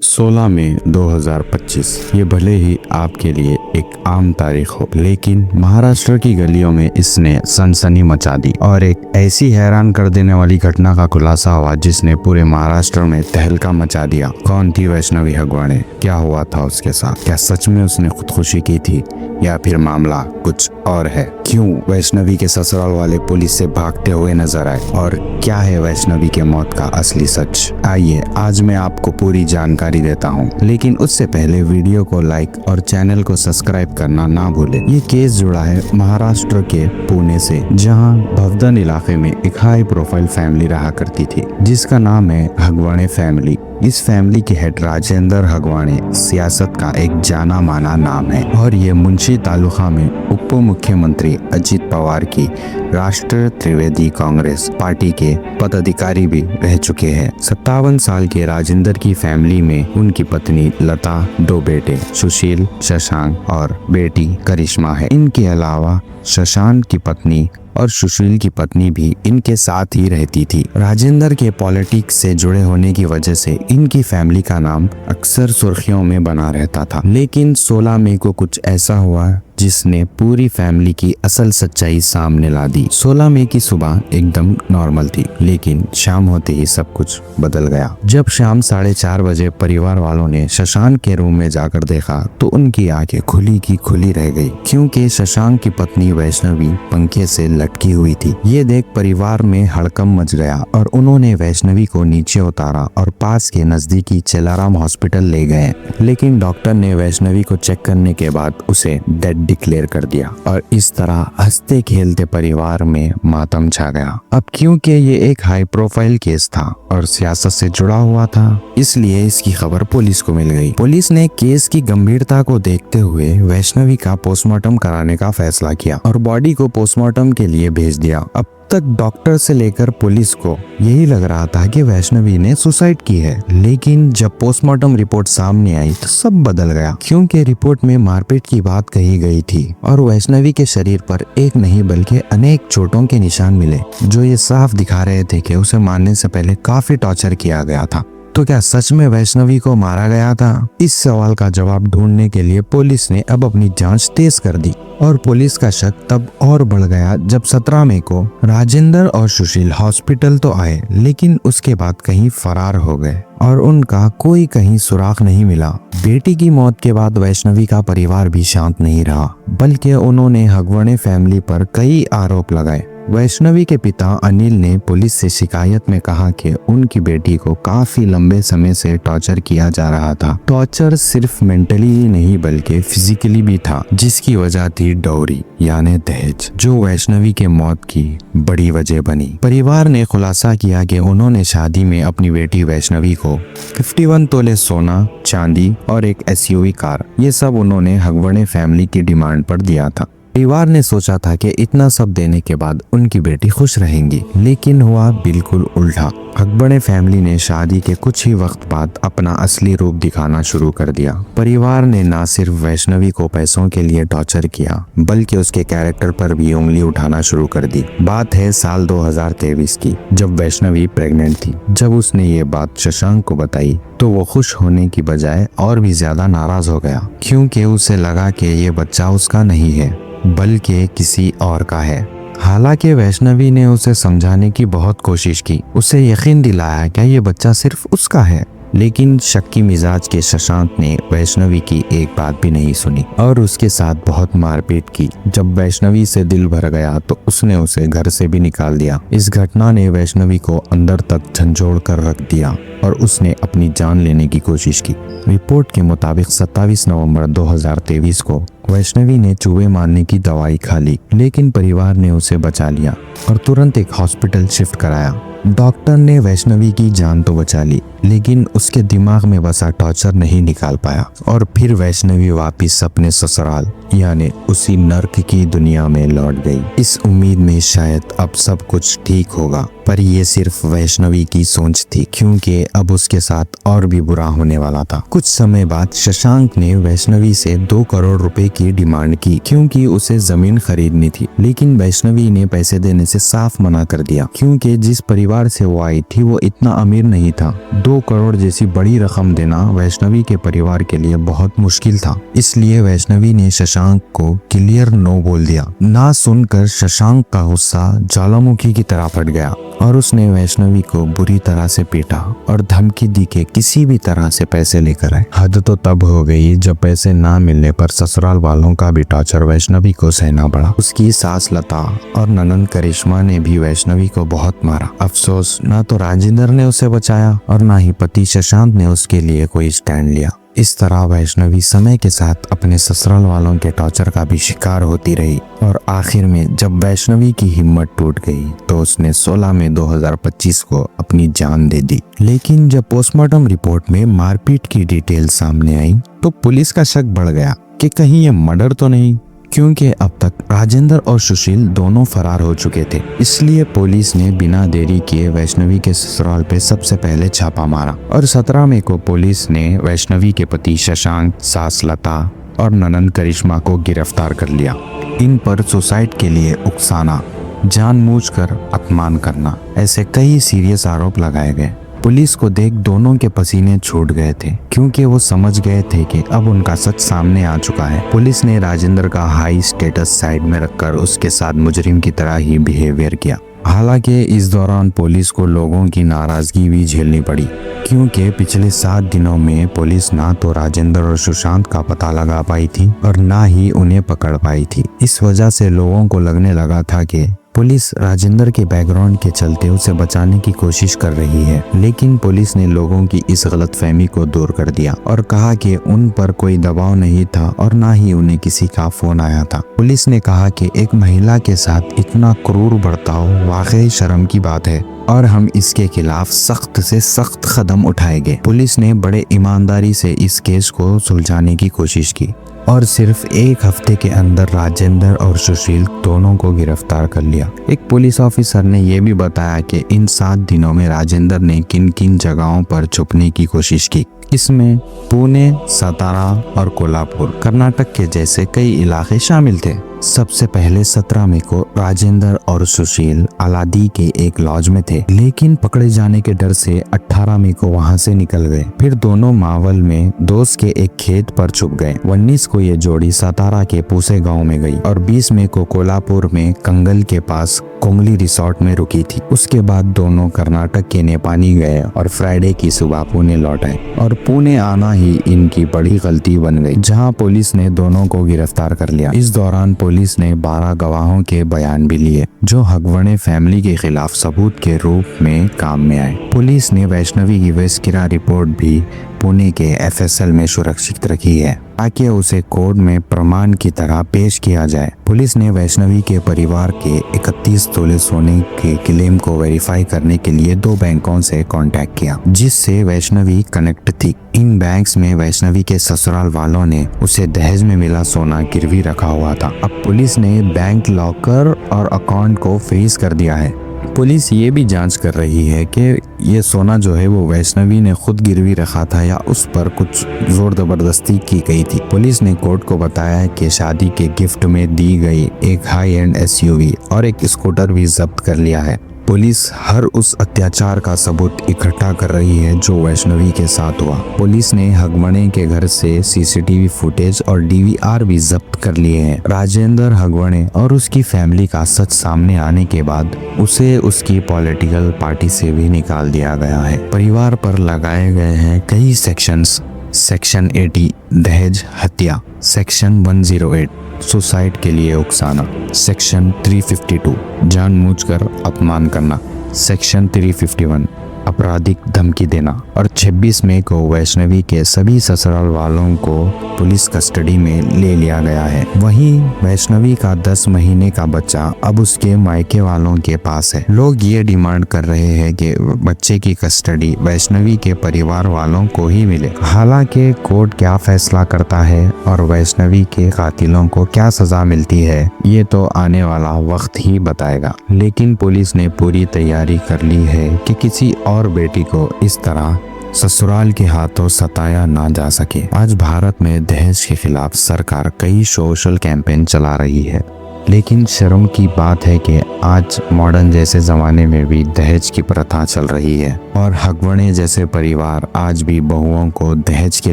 16 मई 2025 ये भले ही आपके लिए एक आम तारीख हो, लेकिन महाराष्ट्र की गलियों में इसने सनसनी मचा दी और एक ऐसी हैरान कर देने वाली घटना का खुलासा हुआ जिसने पूरे महाराष्ट्र में तहलका मचा दिया। कौन थी वैष्णवी हगवाणे? क्या हुआ था उसके साथ? क्या सच में उसने खुदकुशी की थी या फिर मामला कुछ और है? क्यों वैष्णवी के ससुराल वाले पुलिस से भागते हुए नजर आए और क्या है वैष्णवी के मौत का असली सच? आइए आज मैं आपको पूरी जानकारी देता हूं, लेकिन उससे पहले वीडियो को लाइक और चैनल को सब्सक्राइब करना ना भूलें। ये केस जुड़ा है महाराष्ट्र के पुणे से, जहां भवदन इलाके में एक हाई प्रोफाइल फैमिली रहा करती थी जिसका नाम है हगवाणे फैमिली। इस फैमिली के हेड राजेंद्र हगवाणे सियासत का एक जाना माना नाम है और ये मुंशी तालुका में उप मुख्यमंत्री अजित पवार की राष्ट्रीय त्रिवेदी कांग्रेस पार्टी के पदाधिकारी भी रह चुके हैं। 57 साल के राजेंद्र की फैमिली में उनकी पत्नी लता, 2 बेटे सुशील, शशांक और बेटी करिश्मा है। इनके अलावा शशांक की पत्नी और सुशील की पत्नी भी इनके साथ ही रहती थी। राजेंद्र के पॉलिटिक्स से जुड़े होने की वजह से इनकी फैमिली का नाम अक्सर सुर्खियों में बना रहता था, लेकिन 16 मई को कुछ ऐसा हुआ जिसने पूरी फैमिली की असल सच्चाई सामने ला दी। 16 मई की सुबह एकदम नॉर्मल थी, लेकिन शाम होते ही सब कुछ बदल गया। जब शाम 4:30 बजे परिवार वालों ने शशांक के रूम में जाकर देखा तो उनकी आंखें खुली की खुली रह गई, क्योंकि शशांक की पत्नी वैष्णवी पंखे से लटकी हुई थी। ये देख परिवार में हड़कंप मच गया और उन्होंने वैष्णवी को नीचे उतारा और पास के नजदीकी चेलाराम हॉस्पिटल ले गए, लेकिन डॉक्टर ने वैष्णवी को चेक करने के बाद उसे डेड डिक्लेयर कर दिया और इस तरह हंसते खेलते परिवार में मातम छा गया। अब क्योंकि ये एक हाई प्रोफाइल केस था और सियासत से जुड़ा हुआ था, इसलिए इसकी खबर पुलिस को मिल गई। पुलिस ने केस की गंभीरता को देखते हुए वैष्णवी का पोस्टमार्टम कराने का फैसला किया और बॉडी को पोस्टमार्टम के लिए भेज दिया। अब तक डॉक्टर से लेकर पुलिस को यही लग रहा था कि वैष्णवी ने सुसाइड की है, लेकिन जब पोस्टमार्टम रिपोर्ट सामने आई तो सब बदल गया, क्योंकि रिपोर्ट में मारपीट की बात कही गई थी और वैष्णवी के शरीर पर एक नहीं बल्कि अनेक चोटों के निशान मिले, जो ये साफ दिखा रहे थे कि उसे मारने से पहले काफी टॉर्चर किया गया था। तो क्या सच में वैष्णवी को मारा गया था? इस सवाल का जवाब ढूंढने के लिए पुलिस ने अब अपनी जांच तेज कर दी और पुलिस का शक तब और बढ़ गया जब 17 मई को राजेंद्र और सुशील हॉस्पिटल तो आए, लेकिन उसके बाद कहीं फरार हो गए और उनका कोई कहीं सुराग नहीं मिला। बेटी की मौत के बाद वैष्णवी का परिवार भी शांत नहीं रहा, बल्कि उन्होंने हगवाणे फैमिली पर कई आरोप लगाए। वैष्णवी के पिता अनिल ने पुलिस से शिकायत में कहा कि उनकी बेटी को काफी लंबे समय से टॉर्चर किया जा रहा था। टॉर्चर सिर्फ मेंटली ही नहीं बल्कि फिजिकली भी था, जिसकी वजह थी डॉवरी यानी दहेज, जो वैष्णवी के मौत की बड़ी वजह बनी। परिवार ने खुलासा किया कि उन्होंने शादी में अपनी बेटी वैष्णवी को 51 तोले सोना, चांदी और एक SUV कार, ये सब उन्होंने हगवाणे फैमिली की डिमांड पर दिया था। परिवार ने सोचा था कि इतना सब देने के बाद उनकी बेटी खुश रहेंगी, लेकिन हुआ बिल्कुल उल्टा। हगवाणे फैमिली ने शादी के कुछ ही वक्त बाद अपना असली रूप दिखाना शुरू कर दिया। परिवार ने न सिर्फ वैष्णवी को पैसों के लिए टॉर्चर किया, बल्कि उसके कैरेक्टर पर भी उंगली उठाना शुरू कर दी। बात है साल 2023 की, जब वैष्णवी प्रेग्नेंट थी। जब उसने ये बात शशांक को बताई तो वो खुश होने की बजाय और भी ज्यादा नाराज हो गया, क्योंकि उसे लगा कि ये बच्चा उसका नहीं है बल्कि किसी और का है। हालांकि वैष्णवी ने उसे समझाने की बहुत कोशिश की, उसे यकीन दिलाया कि ये बच्चा सिर्फ उसका है, लेकिन शक्की मिजाज के शशांक ने वैष्णवी की एक बात भी नहीं सुनी और उसके साथ बहुत मारपीट की। जब वैष्णवी से दिल भर गया तो उसने उसे घर से भी निकाल दिया। इस घटना ने वैष्णवी को अंदर तक झंझोड़ कर रख दिया और उसने अपनी जान लेने की कोशिश की। रिपोर्ट के मुताबिक 27 नवंबर 2023 को वैष्णवी ने चूहे मारने की दवाई खा ली, लेकिन परिवार ने उसे बचा लिया और तुरंत एक हॉस्पिटल शिफ्ट कराया। डॉक्टर ने वैष्णवी की जान तो बचा ली, लेकिन उसके दिमाग में बसा टॉर्चर नहीं निकाल पाया और फिर वैष्णवी वापिस अपने ससुराल यानी उसी नर्क की दुनिया में लौट गई, इस उम्मीद में शायद अब सब कुछ ठीक होगा। पर ये सिर्फ वैष्णवी की सोच थी, क्योंकि अब उसके साथ और भी बुरा होने वाला था। कुछ समय बाद शशांक ने वैष्णवी से 2 करोड़ रुपए की डिमांड की, क्योंकि उसे जमीन खरीदनी थी। लेकिन वैष्णवी ने पैसे देने से साफ मना कर दिया, क्योंकि जिस परिवार से वो आई थी वो इतना अमीर नहीं था। 2 करोड़ जैसी बड़ी रकम देना वैष्णवी के परिवार के लिए बहुत मुश्किल था। इसलिए वैष्णवी ने शशांक को क्लियर नो बोल दिया। ना सुनकर शशांक का गुस्सा ज्वालामुखी की तरह फट गया और उसने वैष्णवी को बुरी तरह से पीटा और धमकी दी कि किसी भी तरह से पैसे लेकर आए। हद तो तब हो गई जब पैसे ना मिलने पर ससुराल वालों का भी टॉर्चर वैष्णवी को सहना पड़ा। उसकी सास लता और ननंद करिश्मा ने भी वैष्णवी को बहुत मारा। अफसोस, ना तो राजेंद्र ने उसे बचाया और ना ही पति शशांक ने उसके लिए कोई स्टैंड लिया। इस तरह वैष्णवी समय के साथ अपने ससुराल वालों के टॉर्चर का भी शिकार होती रही और आखिर में जब वैष्णवी की हिम्मत टूट गई तो उसने 16 मई 2025 को अपनी जान दे दी। लेकिन जब पोस्टमार्टम रिपोर्ट में मारपीट की डिटेल सामने आई तो पुलिस का शक बढ़ गया कि कहीं ये मर्डर तो नहीं, क्योंकि अब तक राजेंद्र और सुशील दोनों फरार हो चुके थे। इसलिए पुलिस ने बिना देरी किए वैष्णवी के ससुराल पे सबसे पहले छापा मारा और 17 मई को पुलिस ने वैष्णवी के पति शशांक, सास लता और ननंद करिश्मा को गिरफ्तार कर लिया। इन पर सुसाइड के लिए उकसाना, जानबूझकर अपमान करना, ऐसे कई सीरियस आरोप लगाए गए। पुलिस को देख दोनों के पसीने छूट गए थे, क्योंकि वो समझ गए थे कि अब उनका सच सामने आ चुका है। पुलिस ने राजेंद्र का हाई स्टेटस साइड में रखकर उसके साथ मुजरिम की तरह ही बिहेवियर किया। हालांकि इस दौरान पुलिस को लोगों की नाराजगी भी झेलनी पड़ी, क्योंकि पिछले 7 दिनों में पुलिस ना तो राजेंद्र और सुशांत का पता लगा पाई थी और ना ही उन्हें पकड़ पाई थी। इस वजह से लोगों को लगने लगा था कि पुलिस राजेंद्र के बैकग्राउंड के चलते उसे बचाने की कोशिश कर रही है। लेकिन पुलिस ने लोगों की इस गलतफहमी को दूर कर दिया और कहा कि उन पर कोई दबाव नहीं था और ना ही उन्हें किसी का फोन आया था। पुलिस ने कहा कि एक महिला के साथ इतना क्रूर बर्ताव वाकई शर्म की बात है और हम इसके खिलाफ सख्त से सख्त कदम उठाएंगे। पुलिस ने बड़े ईमानदारी से इस केस को सुलझाने की कोशिश की और सिर्फ 1 हफ्ते के अंदर राजेंद्र और सुशील दोनों को गिरफ्तार कर लिया। एक पुलिस ऑफिसर ने यह भी बताया कि इन 7 दिनों में राजेंद्र ने किन किन जगहों पर छुपने की कोशिश की। इसमें पुणे, सातारा और कोल्हापुर, कर्नाटक के जैसे कई इलाके शामिल थे। सबसे पहले 17 मई को राजेंद्र और सुशील अलादी के एक लॉज में थे, लेकिन पकड़े जाने के डर से 18 मई को वहां से निकल गए। फिर दोनों मावल में दोस्त के एक खेत पर छुप गए। 19 को ये जोड़ी सातारा के पूसे गांव में गई और 20 मई को कोल्हापुर में कंगल के पास कोंगली रिसोर्ट में रुकी थी। उसके बाद दोनों कर्नाटक के नेपानी गए और फ्राइडे की सुबह पुणे लौट आए और पुणे आना ही इनकी बड़ी गलती बन गई, जहां पुलिस ने दोनों को गिरफ्तार कर लिया। इस दौरान पुलिस ने 12 गवाहों के बयान भी लिए, जो हगवणे फैमिली के खिलाफ सबूत के रूप में काम में आए। पुलिस ने वैष्णवी की वेस्किरा रिपोर्ट भी पुणे के FSL में सुरक्षित रखी है, ताकि उसे कोर्ट में प्रमाण की तरह पेश किया जाए। पुलिस ने वैष्णवी के परिवार के 31 तोले सोने के क्लेम को वेरीफाई करने के लिए 2 बैंकों से कांटेक्ट किया, जिससे वैष्णवी कनेक्ट थी। इन बैंक्स में वैष्णवी के ससुराल वालों ने उसे दहेज में मिला सोना गिरवी रखा हुआ था। अब पुलिस ने बैंक लॉकर और अकाउंट को फ्रीज कर दिया है। पुलिस ये भी जांच कर रही है कि ये सोना जो है वो वैष्णवी ने खुद गिरवी रखा था या उस पर कुछ जोर जबरदस्ती की गई थी। पुलिस ने कोर्ट को बताया कि शादी के गिफ्ट में दी गई एक हाई एंड SUV और एक स्कूटर भी जब्त कर लिया है। पुलिस हर उस अत्याचार का सबूत इकट्ठा कर रही है जो वैष्णवी के साथ हुआ। पुलिस ने हगवणे के घर से CCTV फुटेज और DVR भी जब्त कर लिए हैं। राजेंद्र हगवणे और उसकी फैमिली का सच सामने आने के बाद उसे उसकी पॉलिटिकल पार्टी से भी निकाल दिया गया है। परिवार पर लगाए गए हैं कई सेक्शंस। सेक्शन 80 दहेज हत्या, सेक्शन 108 सुसाइड के लिए उकसाना, सेक्शन 352 जानबूझकर अपमान करना, सेक्शन 351 आपराधिक धमकी देना। और 26 मई को वैष्णवी के सभी ससुराल वालों को पुलिस कस्टडी में ले लिया गया है। वहीं वैष्णवी का 10 महीने का बच्चा अब उसके मायके वालों के पास है। लोग ये डिमांड कर रहे हैं कि बच्चे की कस्टडी वैष्णवी के परिवार वालों को ही मिले। हालांकि कोर्ट क्या फैसला करता है और वैष्णवी के कातिलों को क्या सजा मिलती है, ये तो आने वाला वक्त ही बताएगा। लेकिन पुलिस ने पूरी तैयारी कर ली है कि किसी और बेटी को इस तरह ससुराल के हाथों सताया ना जा सके। आज भारत में दहेज के खिलाफ सरकार कई सोशल कैंपेन चला रही है, लेकिन शर्म की बात है कि आज मॉडर्न जैसे जमाने में भी दहेज की प्रथा चल रही है और हगवणे जैसे परिवार आज भी बहुओं को दहेज के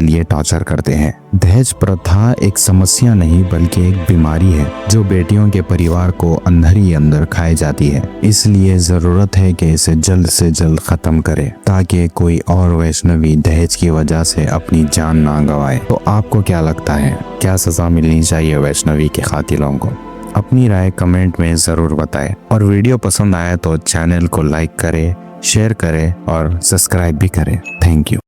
लिए टॉर्चर करते हैं। दहेज प्रथा एक समस्या नहीं बल्कि एक बीमारी है जो बेटियों के परिवार को अंदर ही अंदर खाई जाती है। इसलिए जरूरत है कि इसे जल्द से जल्द खत्म करे ताकि कोई और वैष्णवी दहेज की वजह से अपनी जान ना गंवाए। तो आपको क्या लगता है, क्या सजा मिलनी चाहिए वैष्णवी के कातिलों को? अपनी राय कमेंट में ज़रूर बताएं और वीडियो पसंद आया तो चैनल को लाइक करें, शेयर करें और सब्सक्राइब भी करें। Thank you.